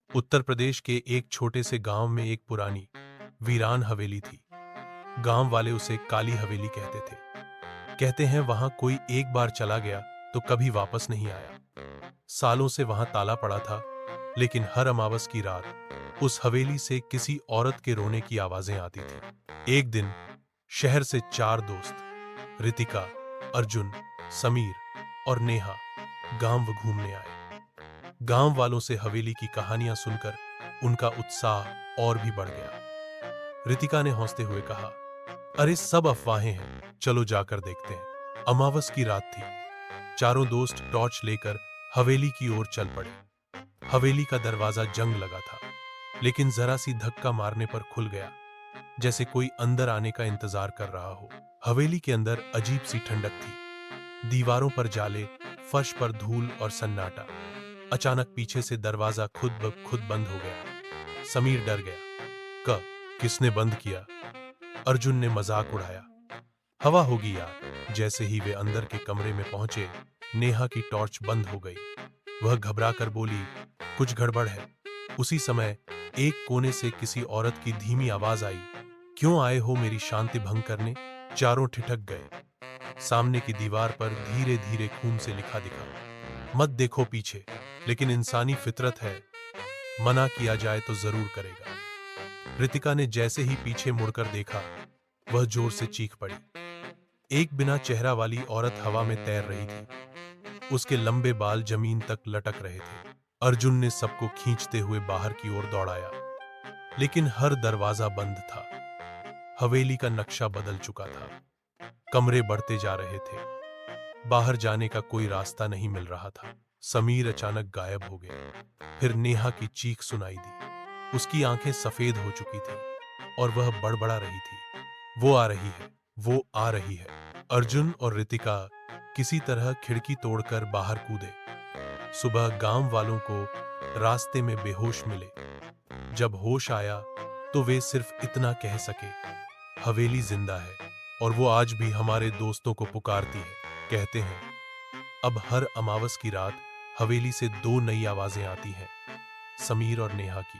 उत्तर प्रदेश के एक छोटे से गांव में एक पुरानी वीरान हवेली थी। गांव वाले उसे काली हवेली कहते थे। कहते हैं वहां कोई एक बार चला गया तो कभी वापस नहीं आया। सालों से वहां ताला पड़ा था, लेकिन हर अमावस की रात उस हवेली से किसी औरत के रोने की आवाजें आती थी। एक दिन शहर से चार दोस्त रितिका, अर्जुन, समीर और नेहा गांव घूमने आए। गांव वालों से हवेली की कहानियां सुनकर उनका उत्साह और भी बढ़ गया। रितिका ने हंसते हुए कहा, अरे सब अफवाहें हैं, चलो जाकर देखते हैं। अमावस की रात थी। चारों दोस्त टॉर्च लेकर हवेली की ओर चल पड़े। हवेली का दरवाजा जंग लगा था, लेकिन जरा सी धक्का मारने पर खुल गया, जैसे कोई अंदर आने का इंतजार कर रहा हो। हवेली के अंदर अजीब सी ठंडक थी। दीवारों पर जाले, फर्श पर धूल और सन्नाटा। अचानक पीछे से दरवाजा खुद ब खुद बंद हो गया। समीर डर गया। किसने बंद किया? अर्जुन ने मजाक उड़ाया। हवा होगी यार। जैसे ही वे अंदर के कमरे में पहुंचे, नेहा की टॉर्च बंद हो गई। वह घबराकर बोली, कुछ गड़बड़ है। उसी समय एक कोने से किसी औरत की धीमी आवाज आई, क्यों आए हो मेरी शांति भंग करने? चारों ठिठक गए। सामने की दीवार पर धीरे धीरे खून से लिखा दिखा, मत देखो पीछे। लेकिन इंसानी फितरत है, मना किया जाए तो जरूर करेगा। रितिका ने जैसे ही पीछे मुड़कर देखा, वह जोर से चीख पड़ी। एक बिना चेहरा वाली औरत हवा में तैर रही थी। उसके लंबे बाल जमीन तक लटक रहे थे। अर्जुन ने सबको खींचते हुए बाहर की ओर दौड़ाया, लेकिन हर दरवाजा बंद था। हवेली का नक्शा बदल चुका था। कमरे बढ़ते जा रहे थे। बाहर जाने का कोई रास्ता नहीं मिल रहा था। समीर अचानक गायब हो गया। फिर नेहा की चीख सुनाई दी। उसकी आंखें सफेद हो चुकी थी और वह बड़बड़ा रही थी, वो आ रही है, वो आ रही है। अर्जुन और रितिका किसी तरह खिड़की तोड़कर बाहर कूदे। सुबह गांव वालों को रास्ते में बेहोश मिले। जब होश आया तो वे सिर्फ इतना कह सके, हवेली जिंदा है और वो आज भी हमारे दोस्तों को पुकारती है। कहते हैं अब हर अमावस की रात हवेली से दो नई आवाजें आती हैं, समीर और नेहा की।